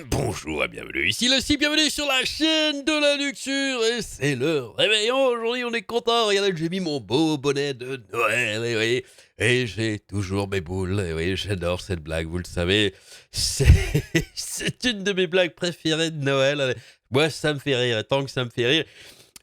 Bonjour et bienvenue ici, bienvenue sur la chaîne de la luxure et c'est le réveillon. Aujourd'hui on est content, regardez j'ai mis mon beau bonnet de Noël et oui, et j'ai toujours mes boules et oui, j'adore cette blague, vous le savez, c'est c'est une de mes blagues préférées de Noël. Allez, moi ça me fait rire et tant que ça me fait rire,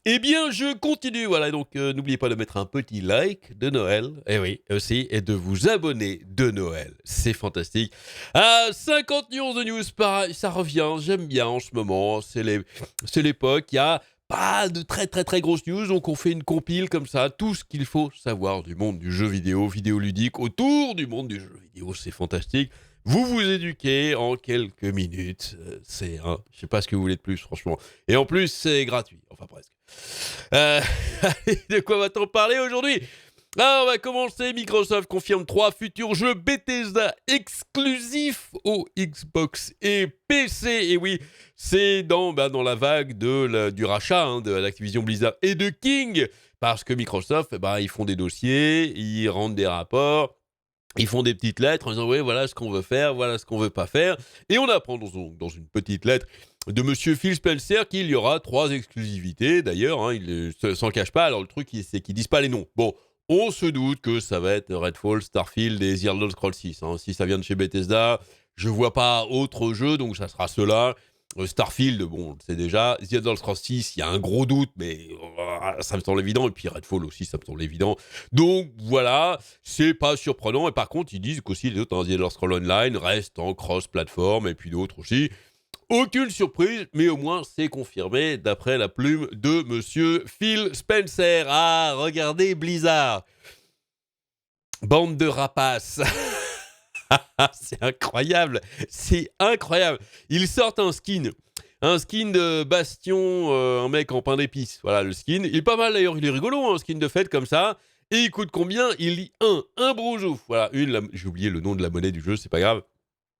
eh bien, je continue. Voilà, donc n'oubliez pas de mettre un petit like de Noël. Et oui, aussi, et de vous abonner de Noël. C'est fantastique. 50 nuances de news, pareil, ça revient. J'aime bien en ce moment. C'est l'époque. Il y a pas de très très très grosses news. Donc on fait une compile comme ça. Tout ce qu'il faut savoir du monde du jeu vidéo, vidéoludique, autour du monde du jeu vidéo. C'est fantastique. Vous vous éduquez en quelques minutes. Je sais pas ce que vous voulez de plus, franchement. Et en plus, c'est gratuit. Enfin, presque. Euh, de quoi va-t-on parler aujourd'hui? On va commencer. Microsoft confirme 3 futurs jeux Bethesda exclusifs aux Xbox et PC. Et oui, c'est dans la vague du rachat de l'Activision Blizzard et de King. Parce que Microsoft, ils font des dossiers, ils rendent des rapports. Ils font des petites lettres en disant oui, voilà ce qu'on veut faire, voilà ce qu'on veut pas faire. Et on apprend dans une petite lettre de monsieur Phil Spencer qu'il y aura 3 exclusivités. D'ailleurs, il ne s'en cache pas. Alors le truc, c'est qu'ils disent pas les noms. Bon, on se doute que ça va être Redfall, Starfield et The Elder Scrolls 6. Si ça vient de chez Bethesda, je vois pas autre jeu, donc ça sera cela. Starfield, bon, c'est déjà. The Elder Scrolls 6, il y a un gros doute, mais ça me semble évident. Et puis Redfall aussi, ça me semble évident. Donc voilà, c'est pas surprenant. Et par contre, ils disent qu'aussi les autres, The Elder Scrolls Online restent en cross-platform, et puis d'autres aussi. Aucune surprise, mais au moins c'est confirmé d'après la plume de monsieur Phil Spencer. Ah, regardez Blizzard. Bande de rapaces. C'est incroyable. C'est incroyable. Ils sortent un skin de Bastion, un mec en pain d'épices. Voilà le skin. Il est pas mal d'ailleurs, il est rigolo, un skin de fête comme ça. Et il coûte combien? Il dit un broujouf. Voilà, j'ai oublié le nom de la monnaie du jeu, c'est pas grave.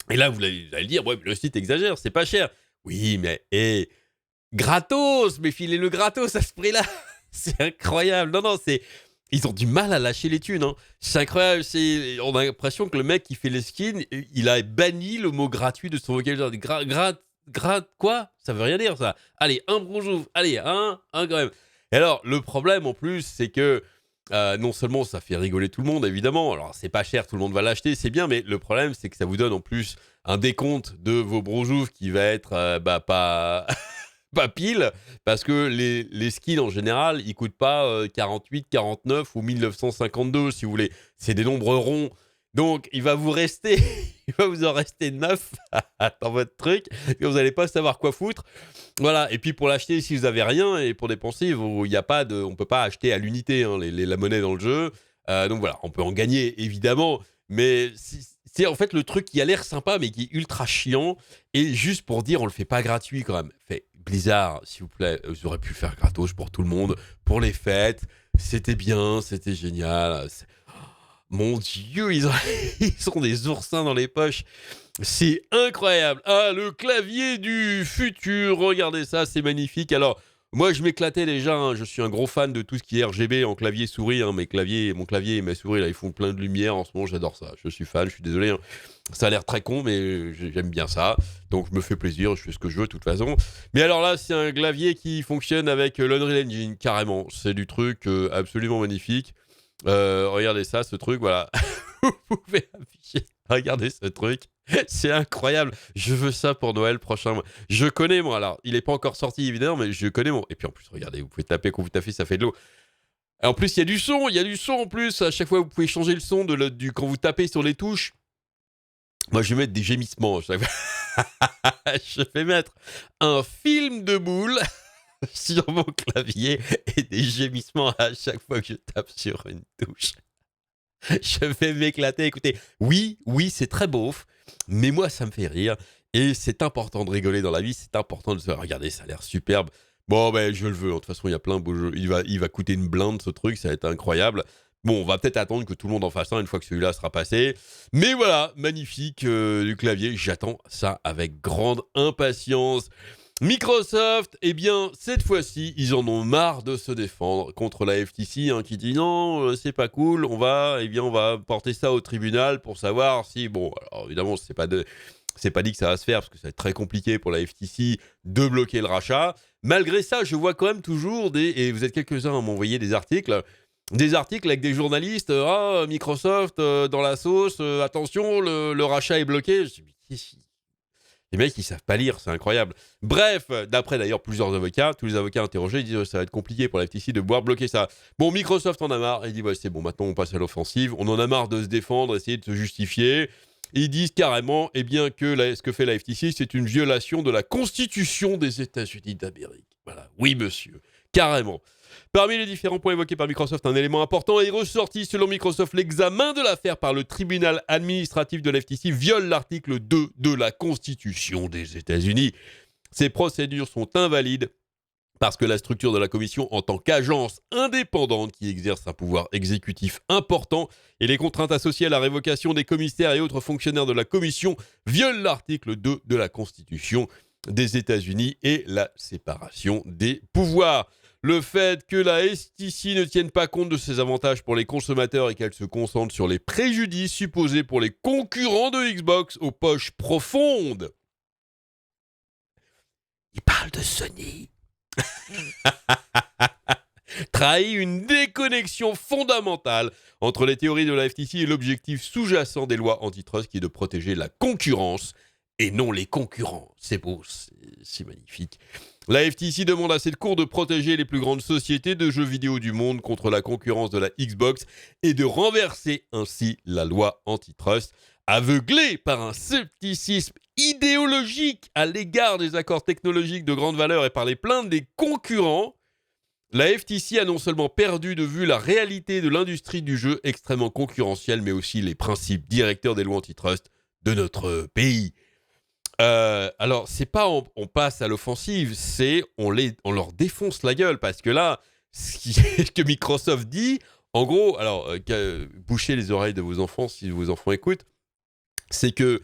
Et là, vous allez dire, ouais, le site exagère, c'est pas cher. Oui, mais gratos, mais filez-le gratos à ce prix-là. C'est incroyable. Non, ils ont du mal à lâcher les thunes. C'est incroyable. On a l'impression que le mec qui fait les skins, il a banni le mot gratuit de son vocabulaire. Quoi? Ça veut rien dire, ça. Allez, un bonjour. Allez, un quand même. Et alors, le problème en plus, c'est que non seulement ça fait rigoler tout le monde, évidemment. Alors, c'est pas cher, tout le monde va l'acheter, c'est bien. Mais le problème, c'est que ça vous donne en plus un décompte de vos bronzouves qui va être pas... pas pile, parce que les skins en général, ils coûtent pas 48, 49 ou 1952, si vous voulez. C'est des nombres ronds. Donc, il va vous en rester 9 dans votre truc, et vous n'allez pas savoir quoi foutre. Voilà. Et puis, pour l'acheter, si vous n'avez rien, et pour dépenser, on ne peut pas acheter à l'unité la monnaie dans le jeu. Donc voilà, on peut en gagner, évidemment, mais c'est en fait le truc qui a l'air sympa, mais qui est ultra chiant. Et juste pour dire, on le fait pas gratuit quand même. Blizzard, s'il vous plaît, vous auriez pu le faire gratos pour tout le monde, pour les fêtes. C'était bien, c'était génial. Mon Dieu, ils ont des oursins dans les poches. C'est incroyable. Ah, le clavier du futur. Regardez ça, c'est magnifique. Alors, moi, je m'éclatais déjà. Je suis un gros fan de tout ce qui est RGB en clavier souris. Mon clavier et ma souris, là, ils font plein de lumière en ce moment. J'adore ça. Je suis fan, je suis désolé. Ça a l'air très con, mais j'aime bien ça. Donc, je me fais plaisir. Je fais ce que je veux, de toute façon. Mais alors là, c'est un clavier qui fonctionne avec l'Unreal Engine, carrément. C'est du truc absolument magnifique. Regardez ça, ce truc, voilà. Vous pouvez afficher. Regardez ce truc. C'est incroyable. Je veux ça pour Noël prochain. Je connais, moi. Alors, il n'est pas encore sorti, évidemment, mais je connais mon. Et puis en plus, regardez, vous pouvez taper quand vous tapez, ça fait de l'eau. Et en plus, il y a du son. Il y a du son en plus. À chaque fois, vous pouvez changer le son quand vous tapez sur les touches. Moi, je vais mettre des gémissements. Je vais mettre un film de boule sur mon clavier et des gémissements à chaque fois que je tape sur une touche. Je vais m'éclater. Écoutez, oui, c'est très beauf, mais moi, ça me fait rire. Et c'est important de rigoler dans la vie. C'est important de se regarder, ça a l'air superbe. Bon, je le veux. De toute façon, il y a plein de beaux jeux. Il va coûter une blinde, ce truc. Ça va être incroyable. Bon, on va peut-être attendre que tout le monde en fasse un une fois que celui-là sera passé. Mais voilà, magnifique du clavier. J'attends ça avec grande impatience. Microsoft, eh bien, cette fois-ci, ils en ont marre de se défendre contre la FTC qui dit non, c'est pas cool, on va porter ça au tribunal pour savoir si, bon, alors évidemment, C'est pas dit que ça va se faire parce que ça va être très compliqué pour la FTC de bloquer le rachat. Malgré ça, je vois quand même toujours et vous êtes quelques-uns à m'envoyer des articles avec des journalistes. Microsoft dans la sauce, attention, le rachat est bloqué. Je dis, mais les mecs, ils savent pas lire, c'est incroyable. Bref, d'après d'ailleurs plusieurs avocats, tous les avocats interrogés, ils disent ça va être compliqué pour la FTC de pouvoir bloquer ça. Bon, Microsoft en a marre, il dit c'est bon, maintenant on passe à l'offensive, on en a marre de se défendre, essayer de se justifier. Ils disent carrément que ce que fait la FTC, c'est une violation de la Constitution des États-Unis d'Amérique. Voilà, oui monsieur, carrément. Parmi les différents points évoqués par Microsoft, un élément important est ressorti. Selon Microsoft, l'examen de l'affaire par le tribunal administratif de la FTC viole l'article 2 de la Constitution des États-Unis. Ces procédures sont invalides parce que la structure de la commission, en tant qu'agence indépendante qui exerce un pouvoir exécutif important, et les contraintes associées à la révocation des commissaires et autres fonctionnaires de la commission violent l'article 2 de la Constitution des États-Unis et la séparation des pouvoirs. Le fait que la FTC ne tienne pas compte de ses avantages pour les consommateurs et qu'elle se concentre sur les préjudices supposés pour les concurrents de Xbox aux poches profondes. Il parle de Sony. Trahit une déconnexion fondamentale entre les théories de la FTC et l'objectif sous-jacent des lois antitrust qui est de protéger la concurrence et non les concurrents. C'est beau, c'est magnifique. La FTC demande à cette cour de protéger les plus grandes sociétés de jeux vidéo du monde contre la concurrence de la Xbox et de renverser ainsi la loi antitrust. Aveuglée par un scepticisme idéologique à l'égard des accords technologiques de grande valeur et par les plaintes des concurrents, la FTC a non seulement perdu de vue la réalité de l'industrie du jeu extrêmement concurrentielle, mais aussi les principes directeurs des lois antitrust de notre pays. Alors, c'est pas on passe à l'offensive, c'est on leur défonce la gueule, parce que là, ce que Microsoft dit, en gros, alors, bouchez les oreilles de vos enfants si vos enfants écoutent, c'est que,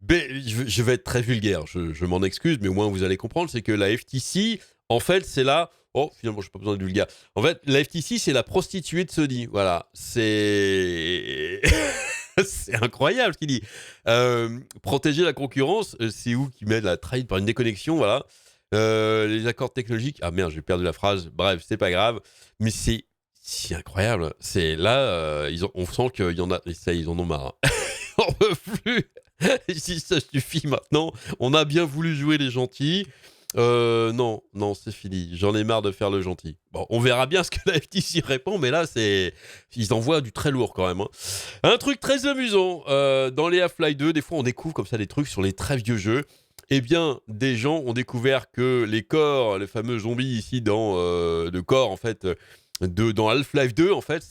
je vais être très vulgaire, je m'en excuse, mais au moins vous allez comprendre, c'est que la FTC, en fait, c'est là... Oh, finalement, je n'ai pas besoin de vulgaire. En fait, la FTC, c'est la prostituée de Sony. Voilà, c'est... c'est incroyable ce qu'il dit. Protéger la concurrence, c'est où qui met la trahie par une déconnexion, voilà. Les accords technologiques... Ah merde, j'ai perdu la phrase. Bref, c'est pas grave. Mais c'est incroyable. C'est là, on sent qu'il y en a... Ça, ils en ont marre. On ne peut plus. Si ça suffit maintenant. On a bien voulu jouer les gentils. Non, c'est fini. J'en ai marre de faire le gentil. Bon, on verra bien ce que la FTC répond, mais là, ils envoient du très lourd quand même. Hein. Un truc très amusant, dans les Half-Life 2, des fois, on découvre comme ça des trucs sur les très vieux jeux. Eh bien, des gens ont découvert que les corps, les fameux zombies ici dans dans Half-Life 2, en fait,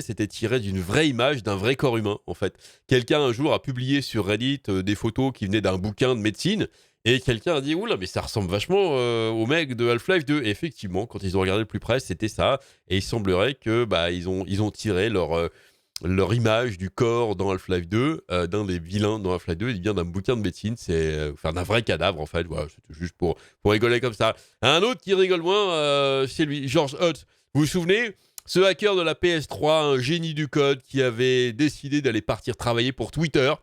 c'était tiré d'une vraie image d'un vrai corps humain, en fait. Quelqu'un un jour a publié sur Reddit des photos qui venaient d'un bouquin de médecine. Et quelqu'un a dit, oula, mais ça ressemble vachement au mec de Half-Life 2. Et effectivement, quand ils ont regardé de plus près, c'était ça. Et il semblerait que ils ont tiré leur image du corps dans Half-Life 2, d'un des vilains dans Half-Life 2, il vient d'un bouquin de médecine, d'un vrai cadavre en fait. Voilà, c'était juste pour rigoler comme ça. Un autre qui rigole moins, c'est lui, George Hutt. Vous vous souvenez ? Ce hacker de la PS3, un génie du code qui avait décidé d'aller partir travailler pour Twitter.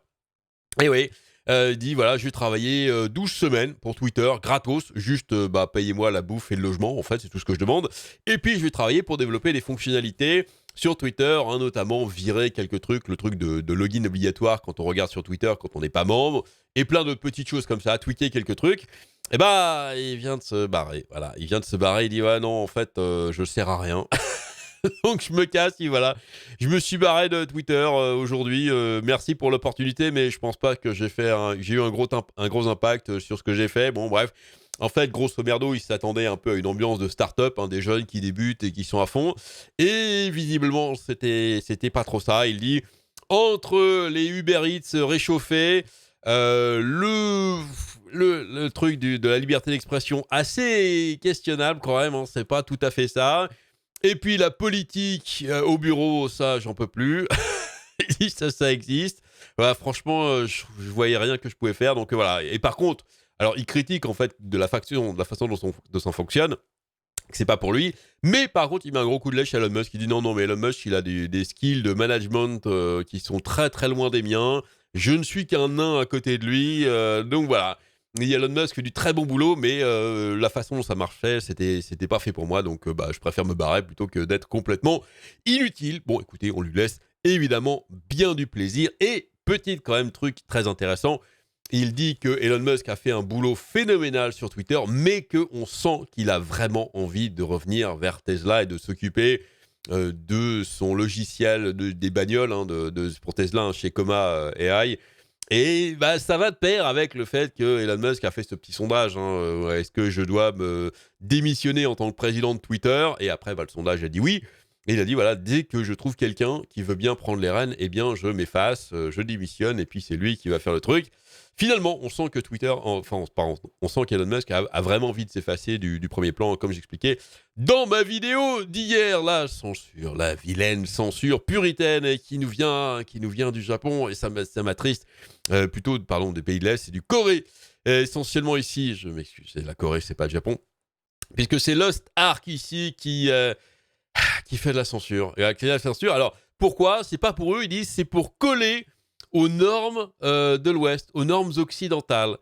Et oui. Il dit voilà, je vais travailler 12 semaines pour Twitter, gratos, juste payez-moi la bouffe et le logement, en fait, c'est tout ce que je demande. Et puis je vais travailler pour développer des fonctionnalités sur Twitter, notamment virer quelques trucs, le truc de login obligatoire quand on regarde sur Twitter, quand on n'est pas membre, et plein de petites choses comme ça, tweaker quelques trucs. Et il vient de se barrer, voilà, il dit ouais non, en fait, je sers à rien. Donc je me casse et voilà. Je me suis barré de Twitter aujourd'hui. Merci pour l'opportunité, mais je pense pas que j'ai eu un gros impact sur ce que j'ai fait. Bon, bref. En fait, grosso merdo, il s'attendait un peu à une ambiance de start-up, des jeunes qui débutent et qui sont à fond. Et visiblement, c'était pas trop ça. Il dit, entre les Uber Eats réchauffés, le truc de la liberté d'expression assez questionnable quand même, c'est pas tout à fait ça. Et puis la politique au bureau, ça, j'en peux plus. ça existe. Voilà, franchement, je voyais rien que je pouvais faire. Donc voilà. Et par contre, alors il critique en fait de la façon dont ça fonctionne. Que c'est pas pour lui. Mais par contre, il met un gros coup de lèche à Elon Musk. Il dit non, mais Elon Musk, il a des skills de management qui sont très très loin des miens. Je ne suis qu'un nain à côté de lui. Donc voilà. Elon Musk fait du très bon boulot, mais la façon dont ça marchait, c'était pas fait pour moi. Donc je préfère me barrer plutôt que d'être complètement inutile. Bon, écoutez, on lui laisse évidemment bien du plaisir. Et petit quand même truc très intéressant, il dit que Elon Musk a fait un boulot phénoménal sur Twitter, mais qu'on sent qu'il a vraiment envie de revenir vers Tesla et de s'occuper de son logiciel des bagnoles pour Tesla chez Coma AI. Et ça va de pair avec le fait que Elon Musk a fait ce petit sondage. Est-ce que je dois me démissionner en tant que président de Twitter ? Et après, le sondage a dit oui. Et il a dit, voilà, dès que je trouve quelqu'un qui veut bien prendre les rênes, eh bien, je m'efface, je démissionne, et puis c'est lui qui va faire le truc. Finalement, on sent que on sent qu'Elon Musk a vraiment envie de s'effacer du premier plan, comme j'expliquais dans ma vidéo d'hier. La censure, la vilaine censure puritaine qui nous vient du Japon, et ça m'attriste. Plutôt, pardon, des pays de l'Est, c'est du Corée. Essentiellement ici, je m'excuse, c'est la Corée, c'est pas le Japon. Puisque c'est Lost Ark ici qui fait de la censure. Et avec la censure, alors pourquoi ? C'est pas pour eux, ils disent c'est pour coller aux normes de l'Ouest, aux normes occidentales.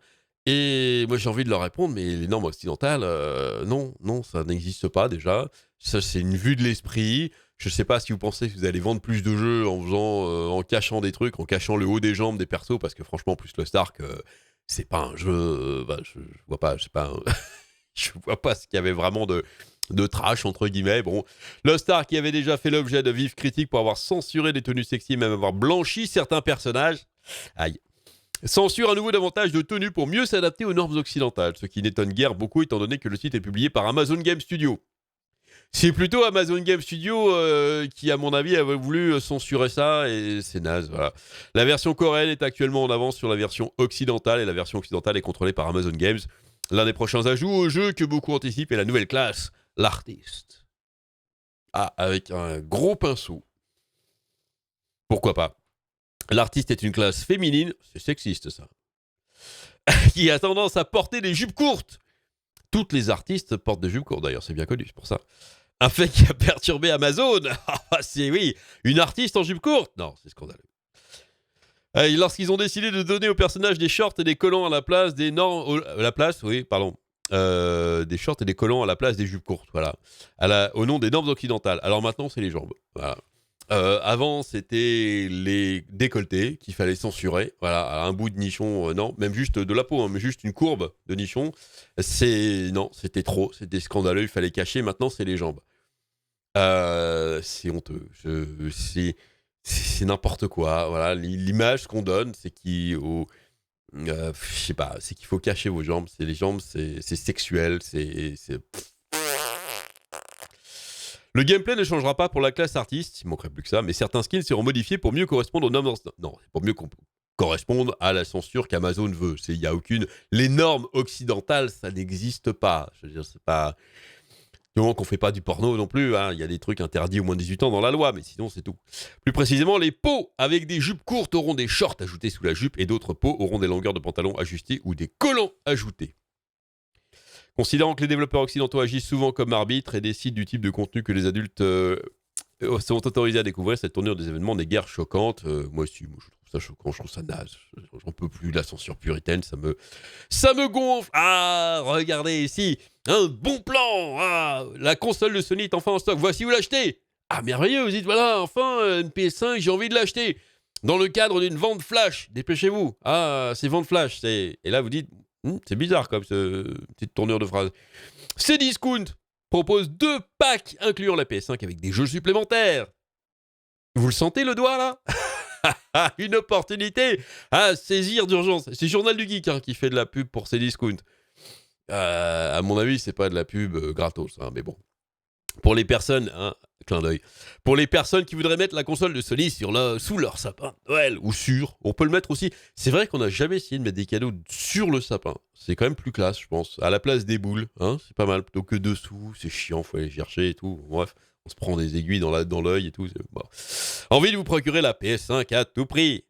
Et moi j'ai envie de leur répondre, mais les normes occidentales, non, ça n'existe pas déjà. Ça c'est une vue de l'esprit. Je sais pas si vous pensez que vous allez vendre plus de jeux en cachant des trucs, en cachant le haut des jambes des persos, parce que franchement, plus Lost Ark, c'est pas un jeu. Je vois pas, je vois pas ce qu'il y avait vraiment de trash, entre guillemets. Bon, Lost Ark qui avait déjà fait l'objet de vives critiques pour avoir censuré des tenues sexy et même avoir blanchi certains personnages. Aïe. Censure à nouveau davantage de tenues pour mieux s'adapter aux normes occidentales, ce qui n'étonne guère beaucoup étant donné que le site est publié par Amazon Game Studio. C'est plutôt Amazon Game Studio qui, à mon avis, avait voulu censurer ça, et c'est naze, voilà. La version coréenne est actuellement en avance sur la version occidentale, et la version occidentale est contrôlée par Amazon Games. L'un des prochains ajouts au jeu que beaucoup anticipent est la nouvelle classe, l'artiste. Ah, avec un gros pinceau. Pourquoi pas ? L'artiste est une classe féminine, c'est sexiste ça, qui a tendance à porter des jupes courtes. Toutes les artistes portent des jupes courtes d'ailleurs, c'est bien connu, c'est pour ça. Un fait qui a perturbé Amazon. C'est oui, une artiste en jupe courte. Non, c'est scandaleux. Lorsqu'ils ont décidé de donner aux personnages des shorts et des collants à la place des normes... des shorts et des collants à la place des jupes courtes, voilà. Au nom des normes occidentales. Alors maintenant, c'est les jambes. Voilà. Avant, c'était les décolletés qu'il fallait censurer. Voilà, un bout de nichon, non, même juste de la peau, mais juste une courbe de nichon. Non, c'était trop, c'était scandaleux, il fallait cacher. Maintenant, c'est les jambes. C'est honteux. C'est n'importe quoi. Voilà, l'image qu'on donne, c'est je sais pas, c'est qu'il faut cacher vos jambes. C'est les jambes, c'est sexuel, c'est. Le gameplay ne changera pas pour la classe artiste, il manquerait plus que ça, mais certains skins seront modifiés pour mieux correspondre aux normes. Non, pour mieux correspondre à la censure qu'Amazon veut. Il y a aucune. Les normes occidentales, ça n'existe pas. Je veux dire, c'est pas. Du moment qu'on fait pas du porno non plus, il y a des trucs interdits aux moins de 18 ans dans la loi, mais sinon c'est tout. Plus précisément, les peaux avec des jupes courtes auront des shorts ajoutés sous la jupe et d'autres peaux auront des longueurs de pantalon ajustées ou des collants ajoutés. Considérant que les développeurs occidentaux agissent souvent comme arbitres et décident du type de contenu que les adultes sont autorisés à découvrir, cette tournure des événements n'est guère choquante. Moi je trouve ça choquant, je trouve ça naze. J'en peux plus de la censure puritaine, ça me gonfle. Ah, regardez ici, un bon plan. Ah, la console de Sony est enfin en stock, voici où l'acheter. Ah, merveilleux, vous dites, voilà, enfin, une PS5, j'ai envie de l'acheter. Dans le cadre d'une vente flash, dépêchez-vous. Ah, c'est vente flash. Et là, vous dites, c'est bizarre comme petite tournure de phrase. Cdiscount propose 2 packs incluant la PS5 avec des jeux supplémentaires. Vous le sentez le doigt là ? Une opportunité à saisir d'urgence. C'est Journal du Geek qui fait de la pub pour Cdiscount. À mon avis, c'est pas de la pub gratos, mais bon. Pour les personnes, clin d'œil. Pour les personnes qui voudraient mettre la console de Sony sous leur sapin de Noël, ou on peut le mettre aussi. C'est vrai qu'on n'a jamais essayé de mettre des cadeaux sur le sapin. C'est quand même plus classe, je pense. À la place des boules, c'est pas mal. Plutôt que dessous, c'est chiant, faut aller chercher et tout. Bref, on se prend des aiguilles dans l'œil et tout. Bon. Envie de vous procurer la PS5 à tout prix.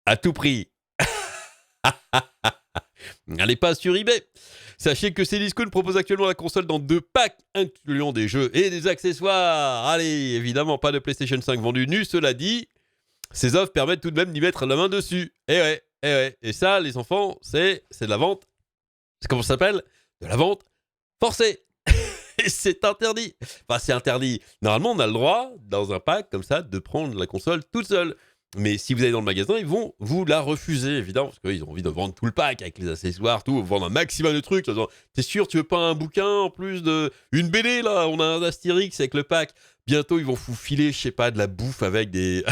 À tout prix. Allez pas sur eBay. Sachez que Cdiscount propose actuellement la console dans 2 packs incluant des jeux et des accessoires. Allez, évidemment, pas de PlayStation 5 vendu nu. Cela dit, Ces offres permettent tout de même d'y mettre la main dessus. Et ouais. Et ça, les enfants, c'est de la vente. C'est comment ça s'appelle? De la vente forcée. Et c'est interdit. Enfin, c'est interdit. Normalement, on a le droit, dans un pack comme ça, de prendre la console toute seule. Mais si vous allez dans le magasin, ils vont vous la refuser, évidemment, parce qu'ils ont envie de vendre tout le pack avec les accessoires, tout, vendre un maximum de trucs. T'es sûr, tu veux pas un bouquin en plus de une BD là? On a un Astérix avec le pack. Bientôt, ils vont vous filer, je sais pas, de la bouffe avec des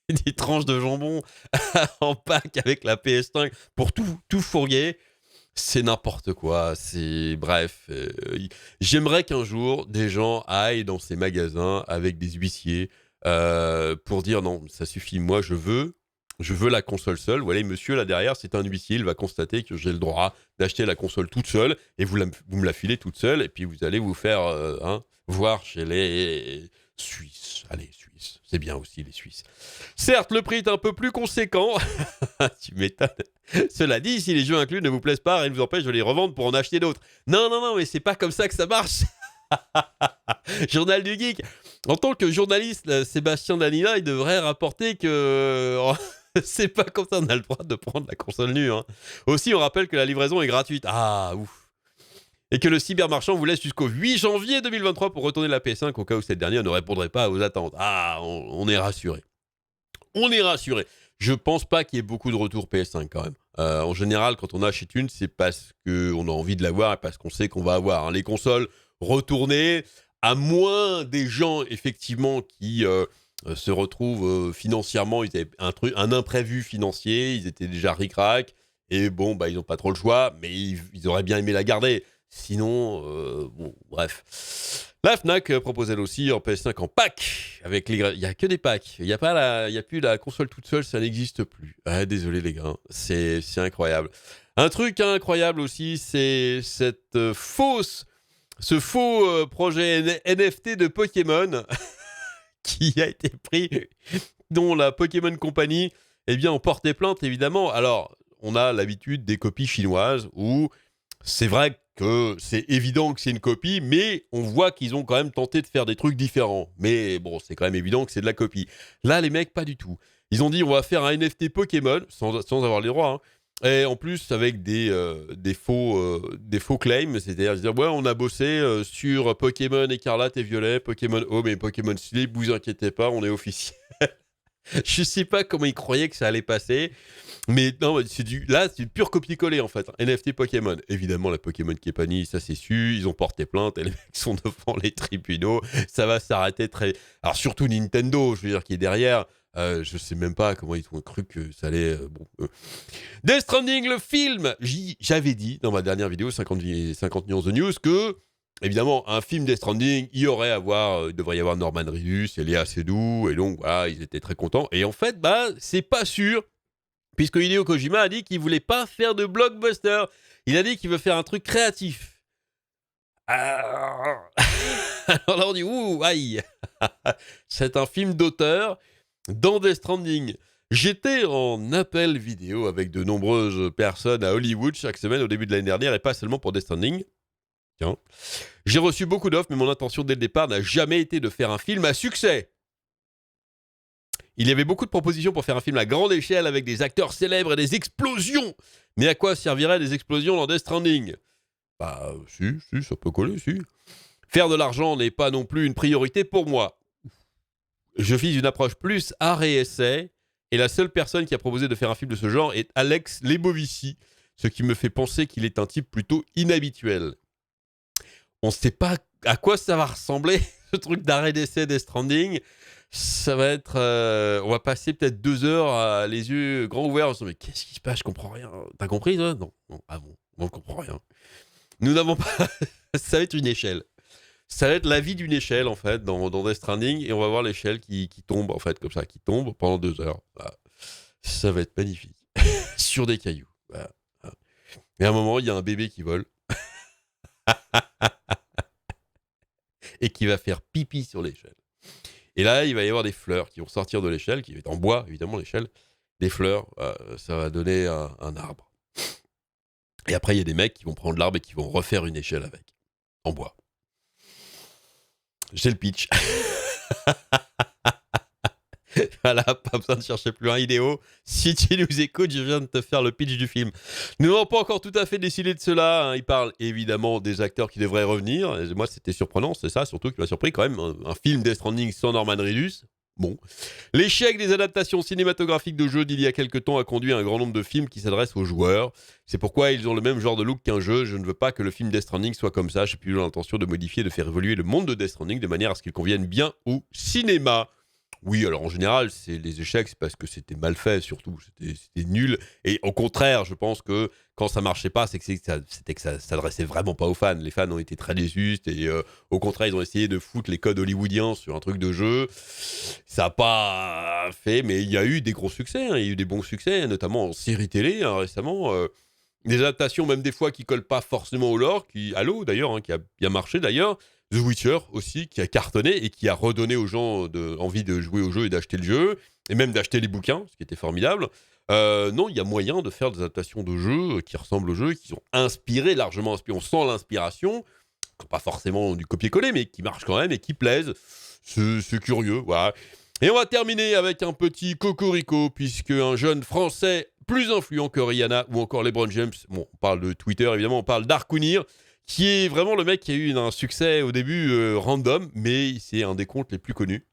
des tranches de jambon en pack avec la PS5 pour tout fourguer. C'est n'importe quoi. C'est bref. J'aimerais qu'un jour des gens aillent dans ces magasins avec des huissiers pour dire non, ça suffit. Moi, je veux la console seule. Voilà, monsieur là derrière, c'est un huissier. Il va constater que j'ai le droit d'acheter la console toute seule et vous me la filez toute seule et puis vous allez vous faire voir chez les Suisses. Allez, Suisses, c'est bien aussi les Suisses. Certes, le prix est un peu plus conséquent. Tu m'étonnes. Cela dit, si les jeux inclus ne vous plaisent pas, rien ne vous empêche de les revendre pour en acheter d'autres. Non, mais c'est pas comme ça que ça marche. Journal du Geek. En tant que journaliste, Sébastien Danila, il devrait rapporter que c'est pas comme ça, on a le droit de prendre la console nue. Hein. Aussi, on rappelle que la livraison est gratuite. Ah, ouf. Et que le cybermarchand vous laisse jusqu'au 8 janvier 2023 pour retourner la PS5 au cas où cette dernière ne répondrait pas aux attentes. Ah, on est rassuré. On est rassuré. Je pense pas qu'il y ait beaucoup de retours PS5 quand même. En général, quand on achète une, c'est parce qu'on a envie de l'avoir et parce qu'on sait qu'on va avoir. Hein. Les consoles retournées, à moins des gens effectivement qui se retrouvent financièrement, ils avaient un imprévu financier, ils étaient déjà ric-rac, et bon, bah, ils n'ont pas trop le choix, mais ils auraient bien aimé la garder. Sinon, bon, bref. La Fnac propose elle aussi en PS5 en pack. Avec les il n'y a que des packs. Il n'y a plus la console toute seule, ça n'existe plus. Ah, désolé les gars, c'est incroyable. Un truc incroyable aussi, c'est ce faux projet NFT de Pokémon qui a été pris, dont la Pokémon Company en portait plainte évidemment. Alors, on a l'habitude des copies chinoises où c'est vrai que c'est évident que c'est une copie, mais on voit qu'ils ont quand même tenté de faire des trucs différents. Mais bon, c'est quand même évident que c'est de la copie. Là, les mecs, pas du tout. Ils ont dit, on va faire un NFT Pokémon, sans avoir les droits, hein. Et en plus, avec des faux claims, c'est-à-dire dire, ouais, on a bossé sur Pokémon Écarlate et Violet, Pokémon Home et Pokémon Sleep, vous inquiétez pas, on est officiel. Je sais pas comment ils croyaient que ça allait passer. Mais non, c'est du pur copier-coller en fait. NFT Pokémon. Évidemment, la Pokémon Company, ça c'est su. Ils ont porté plainte et les mecs sont devant les tribunaux. Ça va s'arrêter très. Alors, surtout Nintendo, je veux dire, qui est derrière. Je sais même pas comment ils ont cru que ça allait. Death Stranding, le film. J'avais dit dans ma dernière vidéo, 50 nuances de news, que. Évidemment, un film Death Stranding, il devrait y avoir Norman Reedus et Léa Seydoux, et donc voilà, ils étaient très contents. Et en fait, bah, c'est pas sûr, puisque Hideo Kojima a dit qu'il voulait pas faire de blockbuster. Il a dit qu'il veut faire un truc créatif. Alors là, on dit, ouh, aïe. C'est un film d'auteur dans Death Stranding. J'étais en appel vidéo avec de nombreuses personnes à Hollywood chaque semaine au début de l'année dernière, et pas seulement pour Death Stranding. Tiens. J'ai reçu beaucoup d'offres, mais mon intention dès le départ n'a jamais été de faire un film à succès. Il y avait beaucoup de propositions pour faire un film à grande échelle avec des acteurs célèbres et des explosions. Mais à quoi serviraient des explosions dans Death Stranding? Bah, si, ça peut coller, si. Faire de l'argent n'est pas non plus une priorité pour moi. Je fis une approche plus art et essai, et la seule personne qui a proposé de faire un film de ce genre est Alex Lebovici, ce qui me fait penser qu'il est un type plutôt inhabituel. On ne sait pas à quoi ça va ressembler, ce truc d'arrêt d'essai Death Stranding. Ça va être... on va passer peut-être 2 heures les yeux grands ouverts. Mais qu'est-ce qui se passe? Je comprends rien. T'as compris, toi? Non. Ah bon, on ne comprend rien. Nous n'avons pas... Ça va être une échelle. Ça va être la vie d'une échelle, en fait, dans Death Stranding. Et on va voir l'échelle qui tombe, en fait, comme ça, qui tombe pendant 2 heures. Voilà. Ça va être magnifique. Sur des cailloux. Voilà. Et à un moment, il y a un bébé qui vole. Et qui va faire pipi sur l'échelle. Et là, il va y avoir des fleurs qui vont sortir de l'échelle, qui va être en bois, évidemment, l'échelle. Des fleurs, ça va donner un arbre. Et après, il y a des mecs qui vont prendre l'arbre et qui vont refaire une échelle avec, en bois. J'ai le pitch. Voilà, pas besoin de chercher plus loin, Idéo. Si tu nous écoutes, je viens de te faire le pitch du film. Nous n'avons pas encore tout à fait décidé de cela, hein. Il parle évidemment des acteurs qui devraient revenir. Et moi, c'était surprenant, c'est ça, surtout qui m'a surpris quand même. Un film Death Stranding sans Norman Reedus. Bon. L'échec des adaptations cinématographiques de jeux d'il y a quelques temps a conduit à un grand nombre de films qui s'adressent aux joueurs. C'est pourquoi ils ont le même genre de look qu'un jeu. Je ne veux pas que le film Death Stranding soit comme ça. J'ai plutôt l'intention de modifier, de faire évoluer le monde de Death Stranding de manière à ce qu'il convienne bien au cinéma. Oui, alors en général, c'est les échecs, c'est parce que c'était mal fait surtout, c'était nul. Et au contraire, je pense que quand ça marchait pas, c'était que ça s'adressait vraiment pas aux fans. Les fans ont été très déçus et au contraire, ils ont essayé de foutre les codes hollywoodiens sur un truc de jeu. Ça n'a pas fait, mais il y a eu des gros succès, hein. Il y a eu des bons succès, notamment en série télé, hein, récemment. Des adaptations, même des fois, qui collent pas forcément au lore, à l'eau d'ailleurs, hein, qui a bien marché d'ailleurs. The Witcher aussi, qui a cartonné et qui a redonné aux gens envie de jouer au jeu et d'acheter le jeu, et même d'acheter les bouquins, ce qui était formidable. Non, il y a moyen de faire des adaptations de jeux qui ressemblent aux jeux, qui sont largement inspirés. On sent l'inspiration, pas forcément du copier-coller, mais qui marchent quand même et qui plaisent. C'est curieux, voilà. Et on va terminer avec un petit cocorico, puisque un jeune Français plus influent que Rihanna ou encore LeBron James, bon, on parle de Twitter évidemment, on parle d'Arcounir, qui est vraiment le mec qui a eu un succès au début random, mais c'est un des comptes les plus connus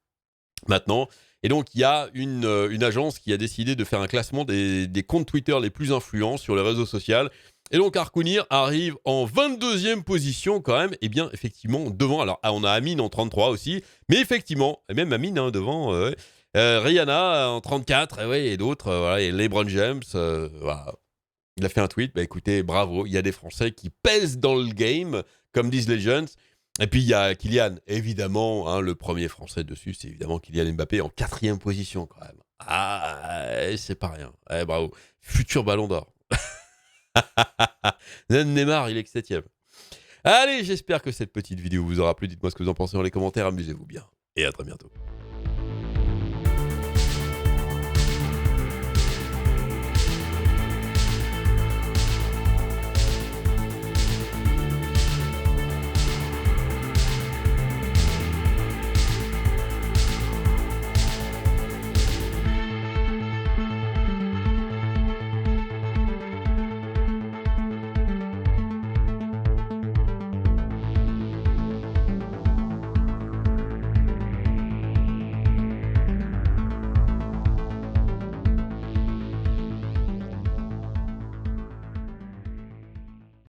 maintenant. Et donc, il y a une agence qui a décidé de faire un classement des comptes Twitter les plus influents sur les réseaux sociaux. Et donc, Arcounir arrive en 22e position quand même. Et bien, effectivement, devant, alors on a Amine en 33 aussi, mais effectivement, et même Amine hein, devant, Rihanna en 34, et d'autres, voilà, et LeBron James, voilà. Il a fait un tweet, bah écoutez, bravo, il y a des Français qui pèsent dans le game, comme disent les jeunes. Et puis il y a Kylian, évidemment, hein, le premier Français dessus, c'est évidemment Kylian Mbappé en 4e position quand même. Ah, c'est pas rien. Bravo. Futur ballon d'or. Neymar, il est que 7e. Allez, j'espère que cette petite vidéo vous aura plu. Dites-moi ce que vous en pensez dans les commentaires. Amusez-vous bien. Et à très bientôt.